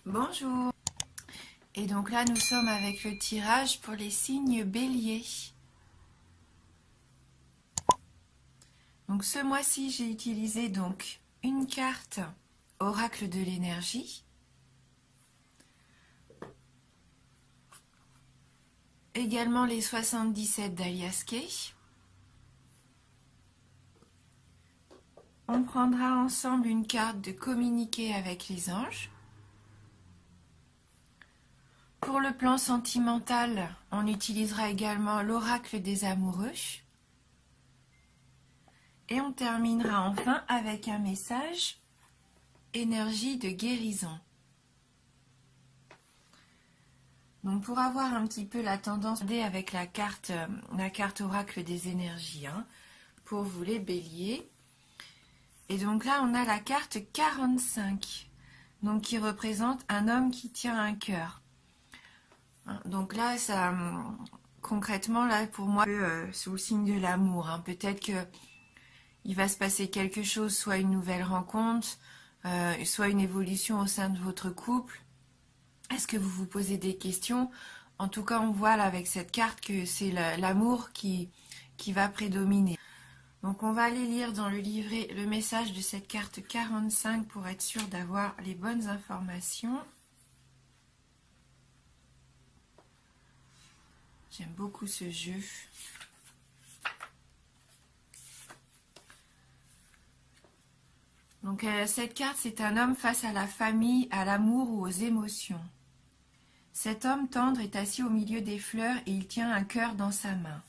Bonjour. Et donc là, nous sommes avec le tirage pour les signes bélier. Donc ce mois-ci, j'ai utilisé donc une carte oracle de l'énergie, également les 77 d'Alias Kay. On prendra ensemble une carte de communiquer avec les anges. Pour le plan sentimental, on utilisera également l'oracle des amoureux. Et on terminera enfin avec un message énergie de guérison. Donc pour avoir un petit peu la tendance avec la carte oracle des énergies, pour vous les béliers. Et donc là on a la carte 45, donc qui représente un homme qui tient un cœur. Donc là ça concrètement là pour moi sous le signe de l'amour. Peut-être que il va se passer quelque chose, soit une nouvelle rencontre, soit une évolution au sein de votre couple. Est-ce que vous vous posez des questions? En tout cas, on voit là avec cette carte que c'est l'amour qui va prédominer. Donc on va aller lire dans le livret le message de cette carte 45 pour être sûr d'avoir les bonnes informations. J'aime beaucoup ce jeu. Donc cette carte, c'est un homme face à la famille, à l'amour ou aux émotions. Cet homme tendre est assis au milieu des fleurs et il tient un cœur dans sa main.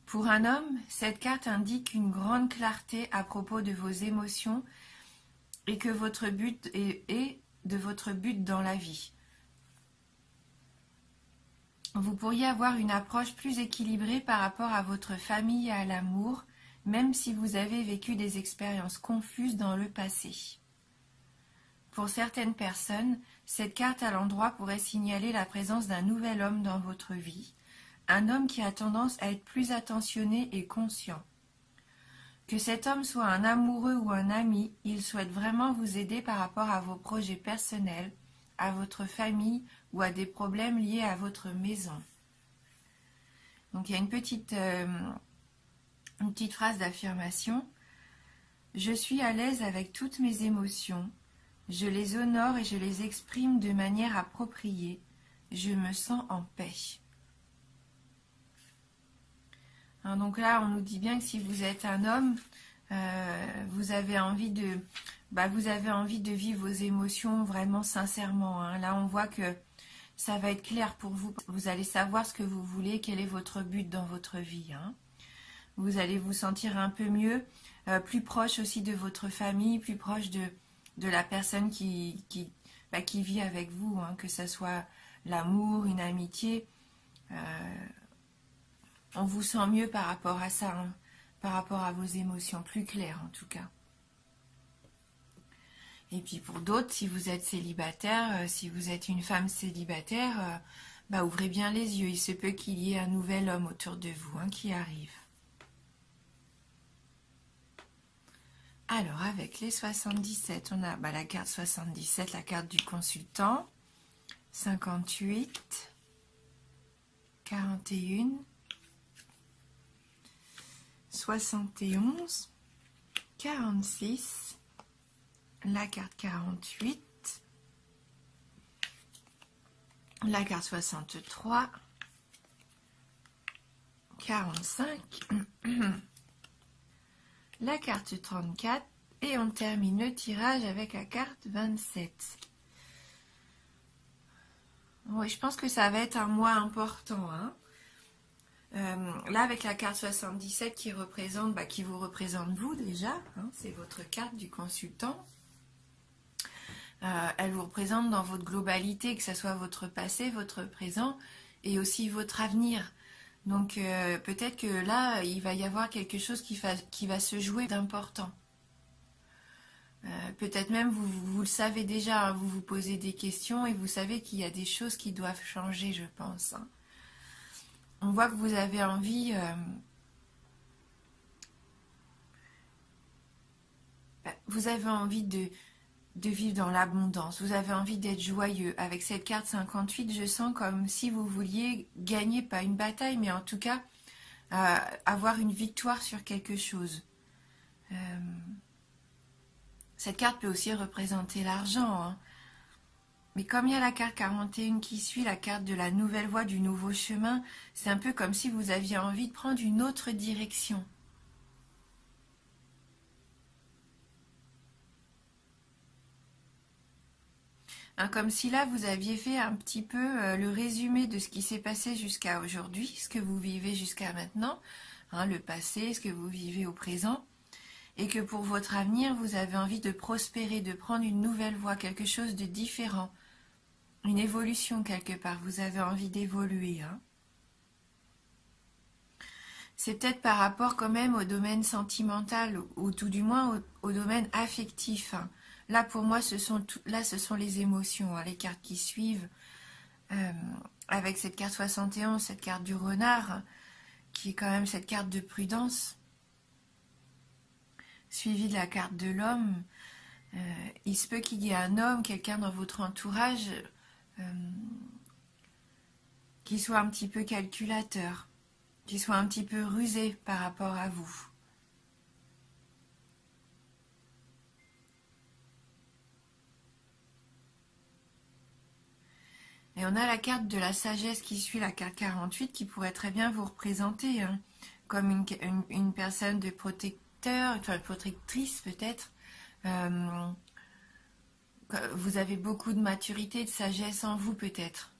Pour un homme, cette carte indique une grande clarté à propos de vos émotions et que votre but est de votre but dans la vie. Vous pourriez avoir une approche plus équilibrée par rapport à votre famille et à l'amour, même si vous avez vécu des expériences confuses dans le passé. Pour certaines personnes, cette carte à l'endroit pourrait signaler la présence d'un nouvel homme dans votre vie, un homme qui a tendance à être plus attentionné et conscient. Que cet homme soit un amoureux ou un ami, il souhaite vraiment vous aider par rapport à vos projets personnels, à votre famille ou à des problèmes liés à votre maison. Donc il y a une petite phrase d'affirmation. Je suis à l'aise avec toutes mes émotions. Je les honore et je les exprime de manière appropriée. Je me sens en paix. Donc là, on nous dit bien que si vous êtes un homme, vous avez envie de vivre vos émotions vraiment sincèrement. Là, on voit que ça va être clair pour vous. Vous allez savoir ce que vous voulez, quel est votre but dans votre vie. Vous allez vous sentir un peu mieux, plus proche aussi de votre famille, plus proche de la personne qui vit avec vous, que ce soit l'amour, une amitié. On vous sent mieux par rapport à ça, par rapport à vos émotions, plus claires en tout cas. Et puis pour d'autres, si vous êtes célibataire, si vous êtes une femme célibataire, ouvrez bien les yeux. Il se peut qu'il y ait un nouvel homme autour de vous qui arrive. Alors avec les 77, on a la carte 77, la carte du consultant, 58, 41, 71, 46, la carte 48, la carte 63, 45, la carte 34 et on termine le tirage avec la carte 27. Oui, je pense que ça va être un mois important. Là, avec la carte 77 qui vous représente vous déjà, c'est votre carte du consultant. Elle vous représente dans votre globalité, que ce soit votre passé, votre présent et aussi votre avenir. Donc peut-être que là, il va y avoir quelque chose qui va se jouer d'important. Peut-être même vous le savez déjà, vous vous posez des questions et vous savez qu'il y a des choses qui doivent changer, je pense. On voit que vous avez envie de vivre dans l'abondance, vous avez envie d'être joyeux. Avec cette carte 58, je sens comme si vous vouliez gagner, pas une bataille, mais en tout cas, avoir une victoire sur quelque chose. Cette carte peut aussi représenter l'argent, hein. Mais comme il y a la carte 41 qui suit, la carte de la nouvelle voie, du nouveau chemin, c'est un peu comme si vous aviez envie de prendre une autre direction. Hein, comme si là, vous aviez fait un petit peu le résumé de ce qui s'est passé jusqu'à aujourd'hui, ce que vous vivez jusqu'à maintenant, hein, le passé, ce que vous vivez au présent, et que pour votre avenir, vous avez envie de prospérer, de prendre une nouvelle voie, quelque chose de différent. Une évolution quelque part, vous avez envie d'évoluer. Hein. C'est peut-être par rapport quand même au domaine sentimental, ou tout du moins au domaine affectif. Hein. Là pour moi, ce sont les émotions, hein, les cartes qui suivent. Avec cette carte 71, cette carte du renard, qui est quand même cette carte de prudence, suivie de la carte de l'homme. Il se peut qu'il y ait un homme, quelqu'un dans votre entourage, qui soit un petit peu calculateur, qui soit un petit peu rusé par rapport à vous. Et on a la carte de la sagesse qui suit la carte 48 qui pourrait très bien vous représenter, hein, comme une personne de protecteur, enfin protectrice peut-être. Vous avez beaucoup de maturité, de sagesse en vous peut-être.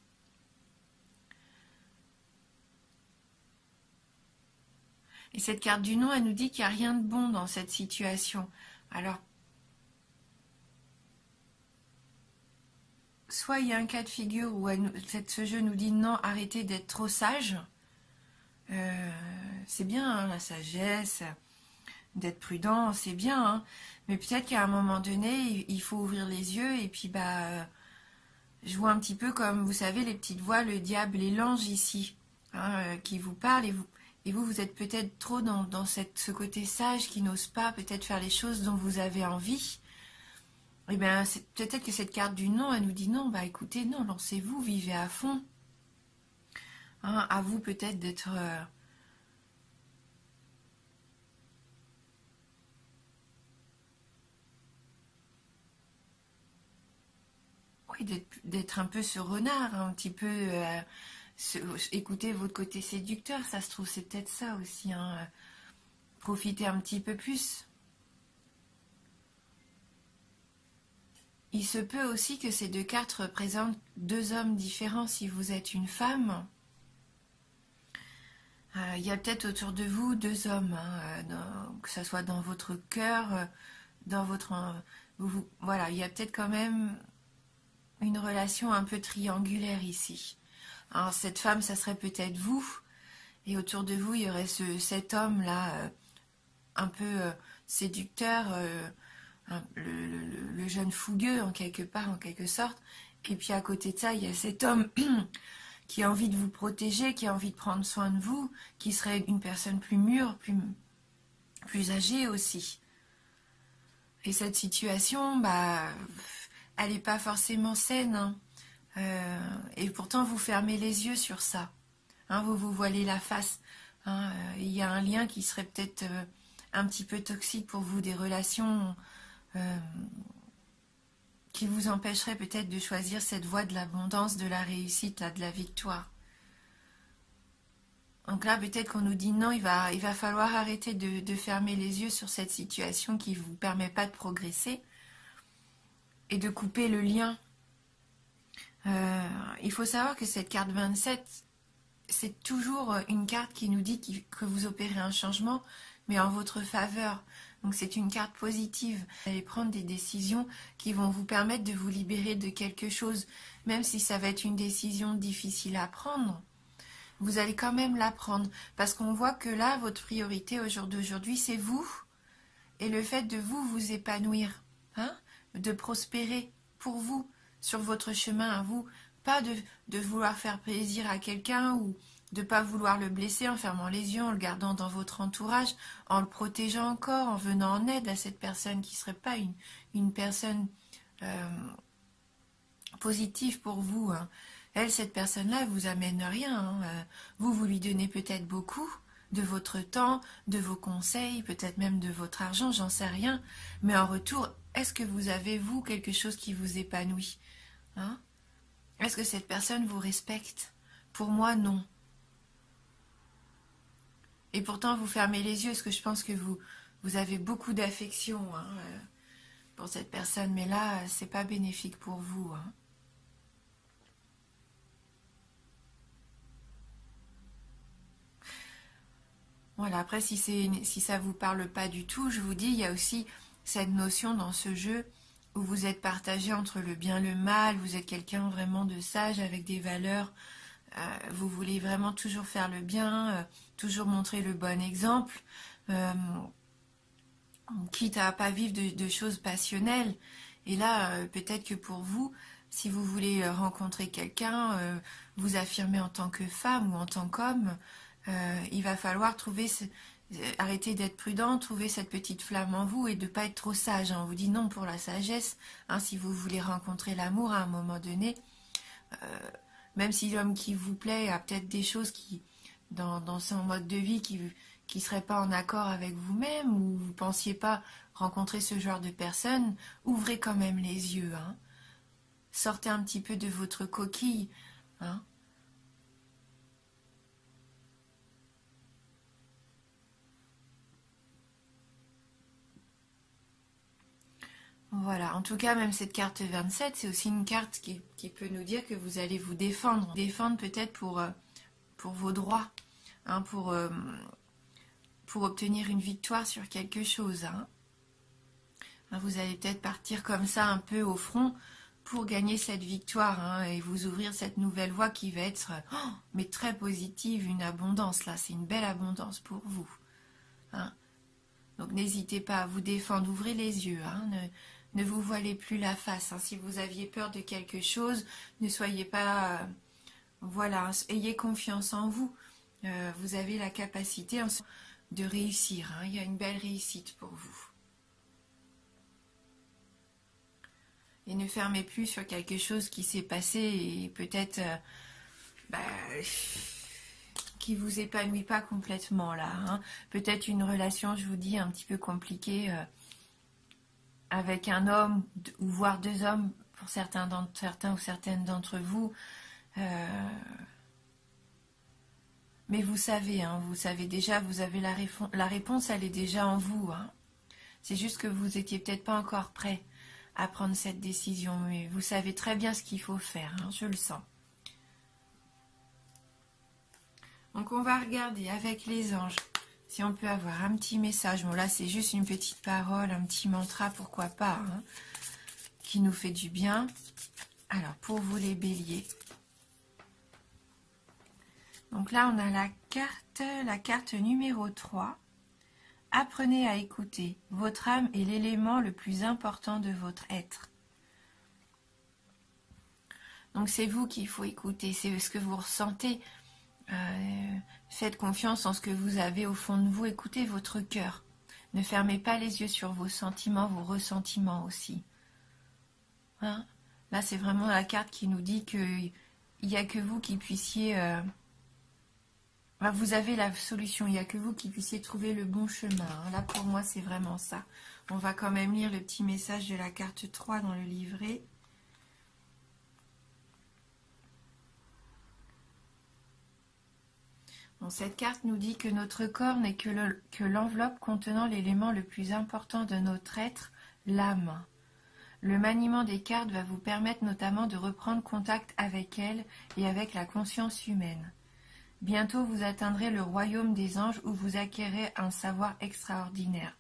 Et cette carte du non, elle nous dit qu'il n'y a rien de bon dans cette situation. Alors, soit il y a un cas de figure où ce jeu nous dit non, arrêtez d'être trop sage. C'est bien, hein, la sagesse, d'être prudent, c'est bien. Hein, mais peut-être qu'à un moment donné, il faut ouvrir les yeux et puis je vois un petit peu comme, vous savez, les petites voix, le diable et l'ange ici, hein, qui vous parlent et vous êtes peut-être trop dans ce côté sage qui n'ose pas peut-être faire les choses dont vous avez envie. Eh bien, peut-être que cette carte du non, elle nous dit non, bah écoutez, non, lancez-vous, vivez à fond. Hein, à vous peut-être d'être... oui, d'être un peu ce renard, un petit peu... écoutez votre côté séducteur, ça se trouve, c'est peut-être ça aussi. Hein, profitez un petit peu plus. Il se peut aussi que ces deux cartes représentent deux hommes différents si vous êtes une femme. Il y a peut-être autour de vous deux hommes, hein, que ce soit dans votre cœur, dans votre... voilà, il y a peut-être quand même une relation un peu triangulaire ici. Alors, cette femme, ça serait peut-être vous, et autour de vous, il y aurait cet homme-là, un peu séducteur, le jeune fougueux en quelque sorte, et puis à côté de ça, il y a cet homme qui a envie de vous protéger, qui a envie de prendre soin de vous, qui serait une personne plus mûre, plus âgée aussi. Et cette situation, elle n'est pas forcément saine, hein. Et pourtant, vous fermez les yeux sur ça. Hein, vous vous voilez la face. Hein, il y a un lien qui serait peut-être un petit peu toxique pour vous, des relations qui vous empêcheraient peut-être de choisir cette voie de l'abondance, de la réussite, de la victoire. Donc là, peut-être qu'on nous dit non, il va falloir arrêter de fermer les yeux sur cette situation qui ne vous permet pas de progresser et de couper le lien. Il faut savoir que cette carte 27, c'est toujours une carte qui nous dit que vous opérez un changement, mais en votre faveur. Donc c'est une carte positive. Vous allez prendre des décisions qui vont vous permettre de vous libérer de quelque chose, même si ça va être une décision difficile à prendre. Vous allez quand même la prendre, parce qu'on voit que là, votre priorité au jour d'aujourd'hui, c'est vous, et le fait de vous épanouir, hein, de prospérer pour vous, sur votre chemin à vous, pas de vouloir faire plaisir à quelqu'un ou de ne pas vouloir le blesser en fermant les yeux, en le gardant dans votre entourage, en le protégeant encore, en venant en aide à cette personne qui ne serait pas une personne positive pour vous, hein. Elle, cette personne-là, elle vous amène rien, hein. Vous lui donnez peut-être beaucoup de votre temps, de vos conseils, peut-être même de votre argent, j'en sais rien. Mais en retour, est-ce que vous avez, vous, quelque chose qui vous épanouit, hein? Est-ce que cette personne vous respecte? Pour moi, non. Et pourtant, vous fermez les yeux, parce que je pense que vous avez beaucoup d'affection, hein, pour cette personne. Mais là, c'est pas bénéfique pour vous, hein. Voilà, après, si ça vous parle pas du tout, je vous dis, il y a aussi cette notion dans ce jeu où vous êtes partagé entre le bien et le mal, vous êtes quelqu'un vraiment de sage avec des valeurs, vous voulez vraiment toujours faire le bien, toujours montrer le bon exemple, euh, quitte à pas vivre de choses passionnelles. Et là, peut-être que pour vous, si vous voulez rencontrer quelqu'un, vous affirmer en tant que femme ou en tant qu'homme, il va falloir arrêter d'être prudent, trouver cette petite flamme en vous et de ne pas être trop sage, hein. On vous dit non pour la sagesse, hein, si vous voulez rencontrer l'amour à un moment donné, même si l'homme qui vous plaît a peut-être des choses dans son mode de vie qui ne seraient pas en accord avec vous-même, ou vous ne pensiez pas rencontrer ce genre de personne, ouvrez quand même les yeux, hein. Sortez un petit peu de votre coquille, hein. Voilà, en tout cas, même cette carte 27, c'est aussi une carte qui peut nous dire que vous allez vous défendre. Défendre peut-être pour vos droits, hein, pour obtenir une victoire sur quelque chose, hein. Vous allez peut-être partir comme ça un peu au front pour gagner cette victoire, hein, et vous ouvrir cette nouvelle voie qui va être mais très positive, une abondance. Là, c'est une belle abondance pour vous, hein. Donc n'hésitez pas à vous défendre, ouvrez les yeux, hein, ne vous voilez plus la face, hein. Si vous aviez peur de quelque chose, ne soyez pas... voilà, ayez confiance en vous. Vous avez la capacité de réussir, hein. Il y a une belle réussite pour vous. Et ne fermez plus sur quelque chose qui s'est passé et peut-être qui vous épanouit pas complètement là, hein. Peut-être une relation, je vous dis, un petit peu compliquée avec un homme, ou voire deux hommes pour certains ou certaines d'entre vous. Mais vous savez, hein, vous savez déjà, vous avez la réponse, elle est déjà en vous, hein. C'est juste que vous étiez peut-être pas encore prêt à prendre cette décision, mais vous savez très bien ce qu'il faut faire, hein, je le sens. Donc on va regarder avec les anges si on peut avoir un petit message. Bon là c'est juste une petite parole, un petit mantra, pourquoi pas, hein, qui nous fait du bien. Alors pour vous les béliers. Donc là on a la carte numéro 3. Apprenez à écouter. Votre âme est l'élément le plus important de votre être. Donc c'est vous qu'il faut écouter, c'est ce que vous ressentez. Faites confiance en ce que vous avez au fond de vous, écoutez votre cœur. Ne fermez pas les yeux sur vos sentiments, vos ressentiments aussi. Hein? Là, c'est vraiment la carte qui nous dit qu'il n'y a que vous qui puissiez... vous avez la solution, il n'y a que vous qui puissiez trouver le bon chemin, hein. Là, pour moi, c'est vraiment ça. On va quand même lire le petit message de la carte 3 dans le livret. Bon, cette carte nous dit que notre corps n'est que l'enveloppe contenant l'élément le plus important de notre être, l'âme. Le maniement des cartes va vous permettre notamment de reprendre contact avec elles et avec la conscience humaine. Bientôt vous atteindrez le royaume des anges où vous acquérez un savoir extraordinaire.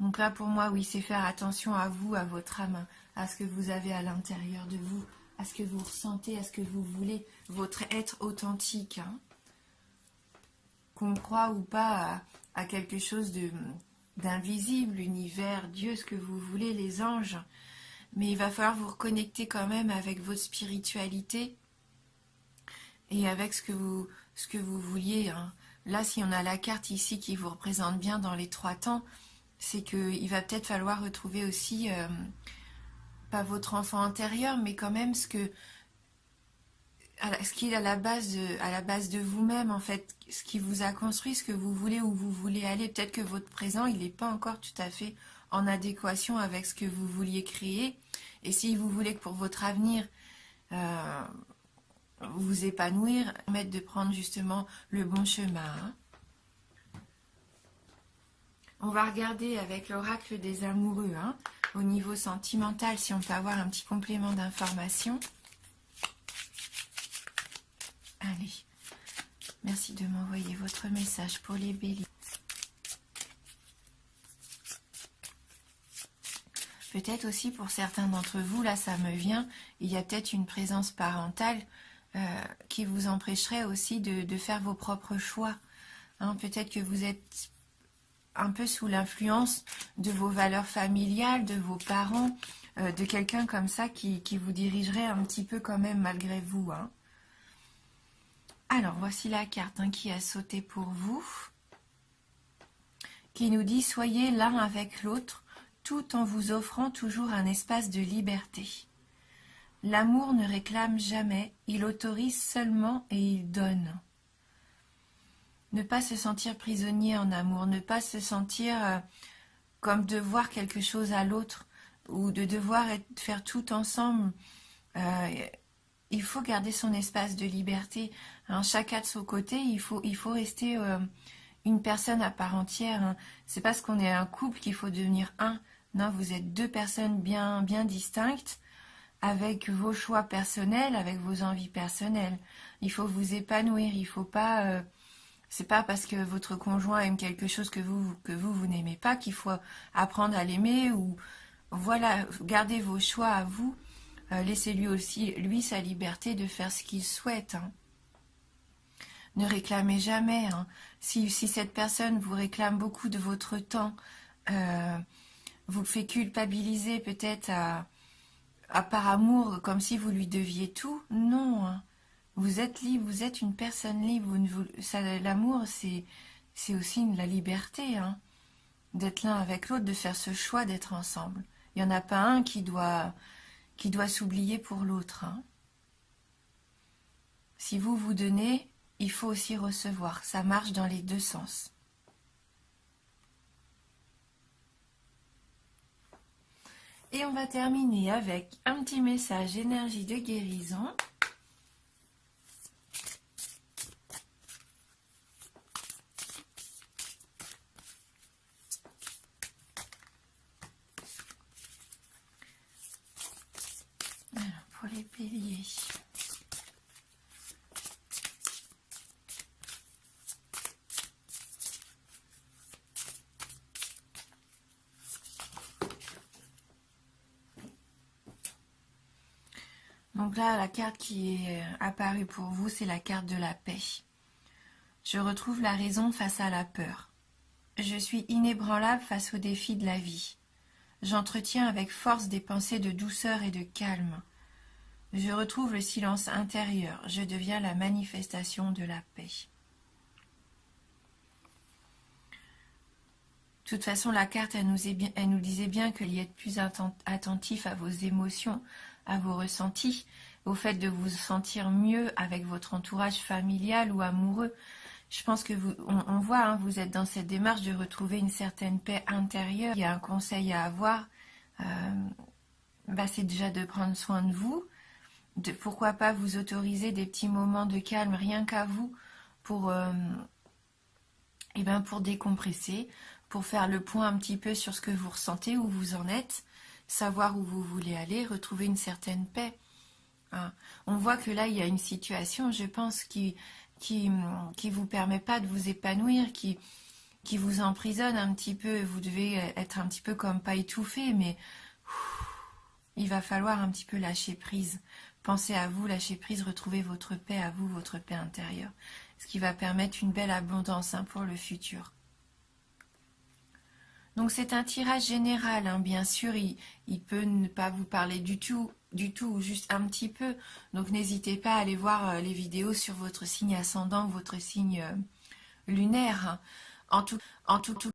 Donc là pour moi, oui, c'est faire attention à vous, à votre âme, à ce que vous avez à l'intérieur de vous, à ce que vous ressentez, à ce que vous voulez, votre être authentique, hein. Qu'on croit ou pas à quelque chose d'invisible, l'univers, Dieu, ce que vous voulez, les anges. Mais il va falloir vous reconnecter quand même avec votre spiritualité et avec ce que vous vouliez, hein. Là, si on a la carte ici qui vous représente bien dans les 3 temps, c'est qu'il va peut-être falloir retrouver aussi pas votre enfant intérieur, mais quand même ce qui est à la base de vous-même, en fait, ce qui vous a construit, ce que vous voulez, où vous voulez aller. Peut-être que votre présent, il n'est pas encore tout à fait en adéquation avec ce que vous vouliez créer. Et si vous voulez que pour votre avenir, vous épanouir, permettre de prendre justement le bon chemin. Hein. On va regarder avec l'oracle des amoureux, hein, au niveau sentimental, si on peut avoir un petit complément d'information. Allez, merci de m'envoyer votre message pour les béliers. Peut-être aussi pour certains d'entre vous, là ça me vient, il y a peut-être une présence parentale qui vous empêcherait aussi de faire vos propres choix. Hein, peut-être que vous êtes un peu sous l'influence de vos valeurs familiales, de vos parents, de quelqu'un comme ça qui vous dirigerait un petit peu quand même malgré vous. Hein. Alors, voici la carte qui a sauté pour vous, qui nous dit « Soyez l'un avec l'autre, tout en vous offrant toujours un espace de liberté. L'amour ne réclame jamais, il autorise seulement et il donne. » Ne pas se sentir prisonnier en amour, ne pas se sentir comme devoir quelque chose à l'autre ou de devoir faire tout ensemble. Il faut garder son espace de liberté. Hein, chacun de son côté, il faut rester une personne à part entière. Hein. C'est parce qu'on est un couple qu'il faut devenir un. Non, vous êtes deux personnes bien distinctes, avec vos choix personnels, avec vos envies personnelles. Il faut vous épanouir, il faut pas... c'est pas parce que votre conjoint aime quelque chose que vous n'aimez pas qu'il faut apprendre à l'aimer ou... Voilà, gardez vos choix à vous. Laissez-lui aussi, lui, sa liberté de faire ce qu'il souhaite. Hein. Ne réclamez jamais. Hein. Si cette personne vous réclame beaucoup de votre temps, vous fait culpabiliser peut-être par amour, comme si vous lui deviez tout. Non, hein. Vous êtes libre, vous êtes une personne libre. L'amour, c'est aussi la liberté, hein, d'être l'un avec l'autre, de faire ce choix d'être ensemble. Il n'y en a pas un qui doit s'oublier pour l'autre. Hein. Si vous vous donnez, il faut aussi recevoir. Ça marche dans les deux sens. Et on va terminer avec un petit message énergie de guérison. Alors, pour les béliers. Donc là, la carte qui est apparue pour vous, c'est la carte de la paix. Je retrouve la raison face à la peur. Je suis inébranlable face aux défis de la vie. J'entretiens avec force des pensées de douceur et de calme. Je retrouve le silence intérieur. Je deviens la manifestation de la paix. De toute façon, la carte, elle nous disait bien qu'il y ait plus attentif à vos émotions, à vos ressentis, au fait de vous sentir mieux avec votre entourage familial ou amoureux. Je pense que on voit, hein, vous êtes dans cette démarche de retrouver une certaine paix intérieure. Il y a un conseil à avoir, c'est déjà de prendre soin de vous. Pourquoi pas vous autoriser des petits moments de calme rien qu'à vous pour décompresser, pour faire le point un petit peu sur ce que vous ressentez, où vous en êtes, savoir où vous voulez aller, retrouver une certaine paix. Hein. On voit que là, il y a une situation, je pense, qui vous permet pas de vous épanouir, qui vous emprisonne un petit peu. Vous devez être un petit peu comme pas étouffé, mais il va falloir un petit peu lâcher prise. Pensez à vous, lâcher prise, retrouver votre paix à vous, votre paix intérieure. Ce qui va permettre une belle abondance pour le futur. Donc c'est un tirage général, hein. Bien sûr, il peut ne pas vous parler du tout, juste un petit peu. Donc n'hésitez pas à aller voir les vidéos sur votre signe ascendant, votre signe lunaire. Hein. En tout